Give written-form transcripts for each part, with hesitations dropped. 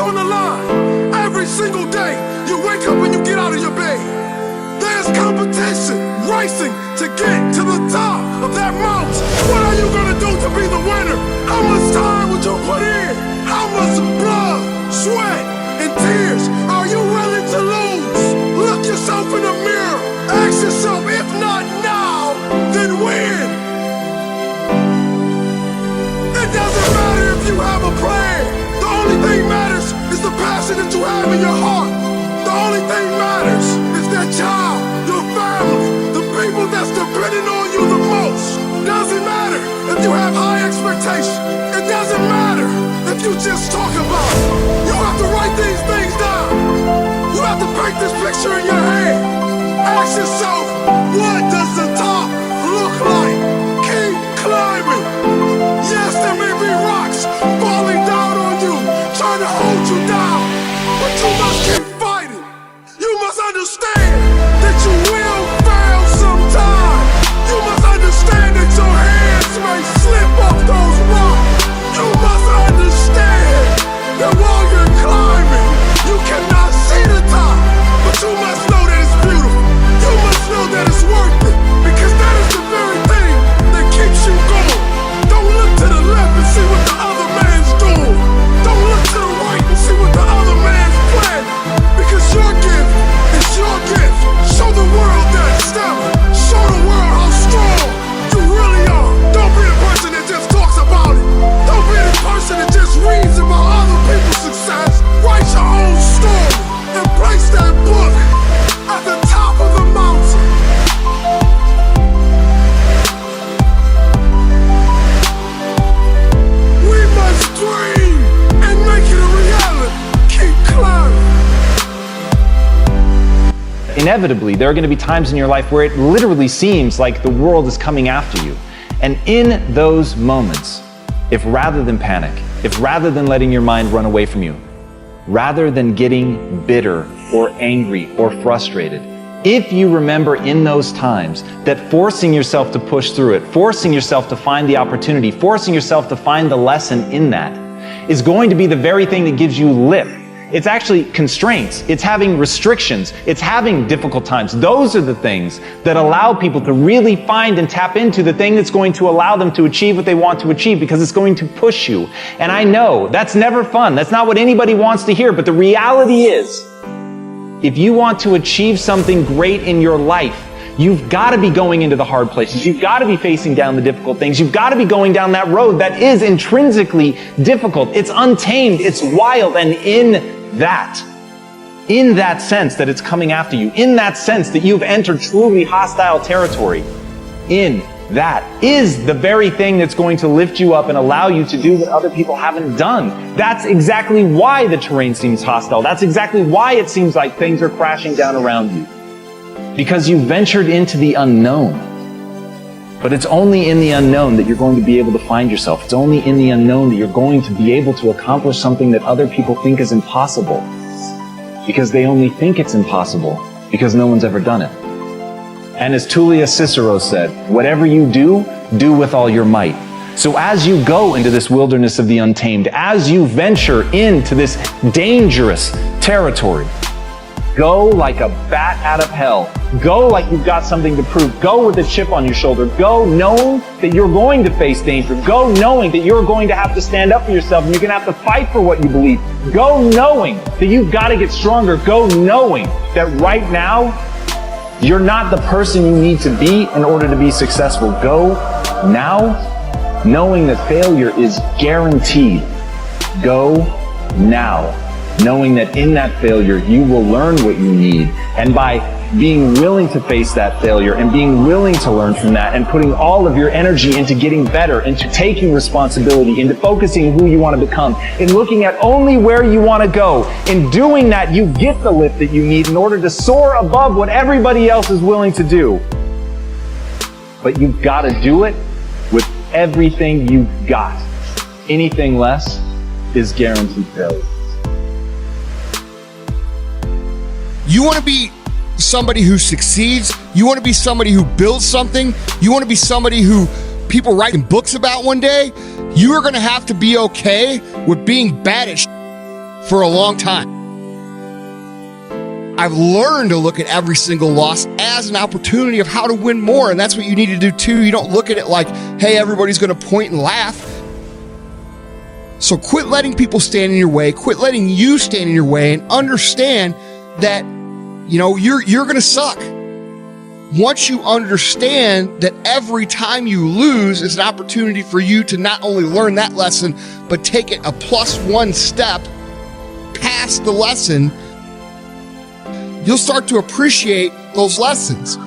on the line. Every single day, you wake up and you get out of your bed. There's competition, racing to get to the top of that mountain. What are you gonna do to be the winner? How much time would you put in? How much blood, sweat, and tears are you willing to lose? Look yourself in the mirror. Ask yourself, if not now, then when? It doesn't matter if you have a plan. The only thing matters is the passion that you have in your heart. The only thing matters is that child, your family, the people that's depending on you the most. Doesn't matter if you have high expectations. It doesn't matter if you just talk about it. You have to write these things down. You have to paint this picture in your head. Ask yourself, what does the top look like? Keep climbing. Yes, there may be rocks falling down on you, trying to hold you down, but you must keep fighting. You must understand that you will fail sometime. You must understand that your hands may slip off those rocks. You must understand that while you're climbing, you cannot see the top, but you must know that it's beautiful. You must know that it's worth it, because that is the very thing that keeps you going. Don't look to the left and see what the other man's doing. Don't look to the right and see what the other man's planning, because your gift is your gift. Show the world that stellar. Show the world how strong you really are. Don't be the person that just talks about it. Don't be the person that just reads about other people's success. Write your own story and place that book at the top of the mountain. We must dream and make it a reality. Keep climbing. Inevitably, there are going to be times in your life where it literally seems like the world is coming after you. And in those moments, if rather than panic, if rather than letting your mind run away from you, rather than getting bitter or angry or frustrated, if you remember in those times that forcing yourself to push through it, forcing yourself to find the opportunity, forcing yourself to find the lesson in that is going to be the very thing that gives you lift. It's actually constraints. It's having restrictions. It's having difficult times. Those are the things that allow people to really find and tap into the thing that's going to allow them to achieve what they want to achieve, because it's going to push you. And I know that's never fun. That's not what anybody wants to hear. But the reality is, if you want to achieve something great in your life, you've got to be going into the hard places. You've got to be facing down the difficult things. You've got to be going down that road that is intrinsically difficult. It's untamed. It's wild. And in that sense that it's coming after you, in that sense that you've entered truly hostile territory, in that is the very thing that's going to lift you up and allow you to do what other people haven't done. That's exactly why the terrain seems hostile. That's exactly why it seems like things are crashing down around you. Because you ventured into the unknown. But it's only in the unknown that you're going to be able to find yourself. It's only in the unknown that you're going to be able to accomplish something that other people think is impossible. Because they only think it's impossible because no one's ever done it. And as Tullius Cicero said, whatever you do, do with all your might. So as you go into this wilderness of the untamed, as you venture into this dangerous territory, go like a bat out of hell. Go like you've got something to prove. Go with a chip on your shoulder. Go knowing that you're going to face danger. Go knowing that you're going to have to stand up for yourself and you're going to have to fight for what you believe. Go knowing that you've got to get stronger. Go knowing that right now, you're not the person you need to be in order to be successful. Go now, knowing that failure is guaranteed. Go now, knowing that in that failure, you will learn what you need. And by being willing to face that failure and being willing to learn from that and putting all of your energy into getting better, into taking responsibility, into focusing who you want to become, in looking at only where you want to go, in doing that, you get the lift that you need in order to soar above what everybody else is willing to do. But you've got to do it with everything you've got. Anything less is guaranteed failure. You want to be somebody who succeeds. You want to be somebody who builds something. You want to be somebody who people writing books about one day. You are going to have to be okay with being bad at for a long time. I've learned to look at every single loss as an opportunity of how to win more. And that's what you need to do too. You don't look at it like, hey, everybody's going to point and laugh. So quit letting people stand in your way. Quit letting you stand in your way, and understand that, you're going to suck. Once you understand that every time you lose is an opportunity for you to not only learn that lesson, but take it a +1 step past the lesson, you'll start to appreciate those lessons.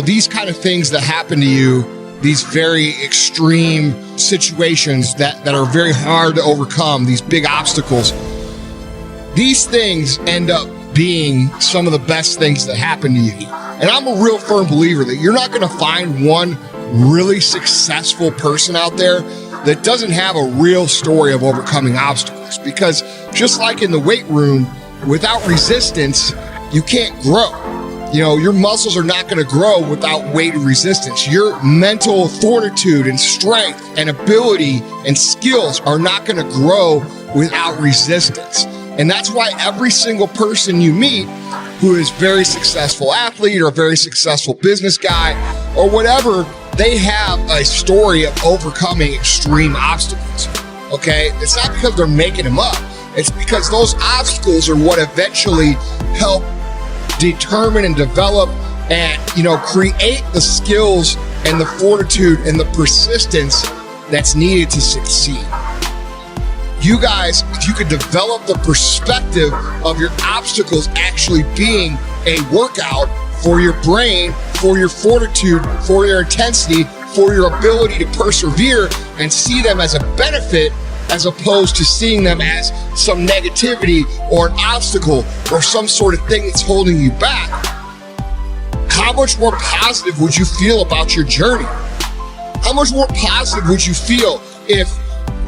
These kind of things that happen to you, these very extreme situations that are very hard to overcome, these big obstacles, these things end up being some of the best things that happen to you. And I'm a real firm believer that you're not going to find one really successful person out there that doesn't have a real story of overcoming obstacles. Because just like in the weight room, without resistance, you can't grow. Your muscles are not going to grow without weight and resistance. Your mental fortitude and strength and ability and skills are not going to grow without resistance. And that's why every single person you meet who is a very successful athlete or a very successful business guy or whatever, they have a story of overcoming extreme obstacles. Okay? It's not because they're making them up. It's because those obstacles are what eventually help determine and develop and, create the skills and the fortitude and the persistence that's needed to succeed. You guys, if you could develop the perspective of your obstacles actually being a workout for your brain, for your fortitude, for your intensity, for your ability to persevere, and see them as a benefit as opposed to seeing them as some negativity or an obstacle or some sort of thing that's holding you back, how much more positive would you feel about your journey? How much more positive would you feel if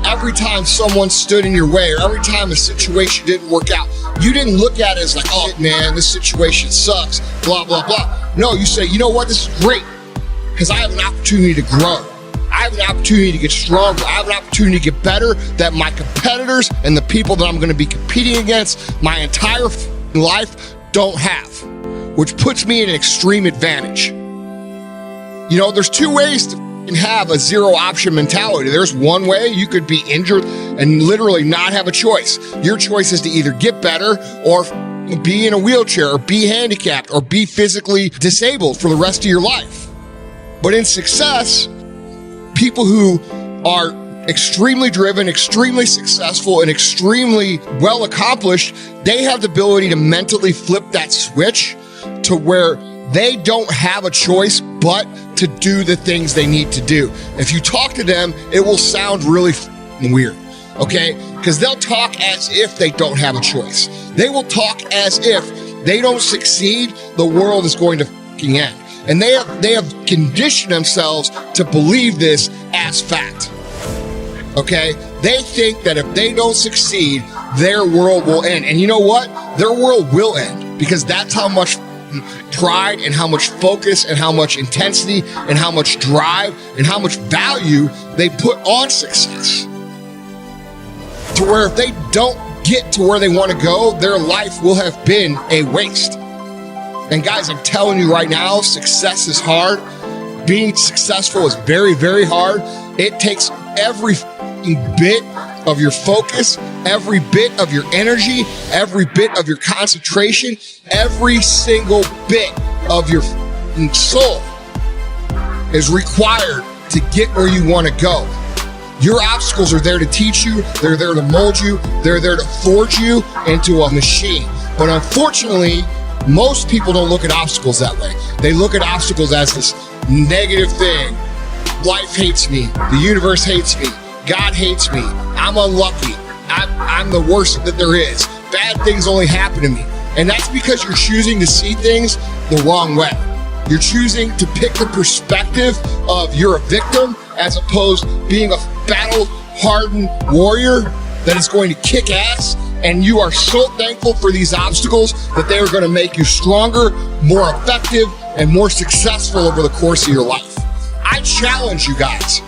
every time someone stood in your way or every time a situation didn't work out, you didn't look at it as like, oh man, this situation sucks, blah, blah, blah. No, you say, you know what, this is great because I have an opportunity to grow. I have an opportunity to get stronger. I have an opportunity to get better that my competitors and the people that I'm going to be competing against my entire life don't have, which puts me in an extreme advantage. There's two ways to have a zero option mentality. There's one way: you could be injured and literally not have a choice. Your choice is to either get better or be in a wheelchair or be handicapped or be physically disabled for the rest of your life. But in success, people who are extremely driven, extremely successful, and extremely well accomplished, they have the ability to mentally flip that switch to where they don't have a choice but to do the things they need to do. If you talk to them, it will sound really weird, okay? Because they'll talk as if they don't have a choice. They will talk as if they don't succeed, the world is going to end. And they have conditioned themselves to believe this as fact. Okay? They think that if they don't succeed, their world will end. And you know what? Their world will end, because that's how much pride and how much focus and how much intensity and how much drive and how much value they put on success. To where if they don't get to where they want to go, their life will have been a waste. And guys, I'm telling you right now, success is hard. Being successful is very, very hard. It takes every bit of your focus, every bit of your energy, every bit of your concentration, every single bit of your soul is required to get where you want to go. Your obstacles are there to teach you. They're there to mold you. They're there to forge you into a machine. But unfortunately, most people don't look at obstacles that way. They look at obstacles as this negative thing. Life hates me. The universe hates me. God hates me. I'm unlucky. I'm the worst that there is. Bad things only happen to me. And that's because you're choosing to see things the wrong way. You're choosing to pick the perspective of you're a victim as opposed to being a battle-hardened warrior that is going to kick ass. And you are so thankful for these obstacles that they are going to make you stronger, more effective, and more successful over the course of your life. I challenge you guys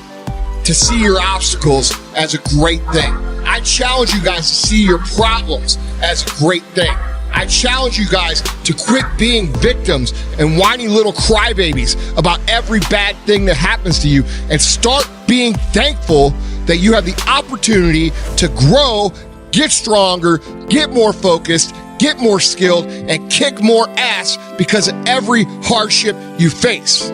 to see your obstacles as a great thing. I challenge you guys to see your problems as a great thing. I challenge you guys to quit being victims and whiny little crybabies about every bad thing that happens to you and start being thankful that you have the opportunity to grow, get stronger, get more focused, get more skilled, and kick more ass because of every hardship you face.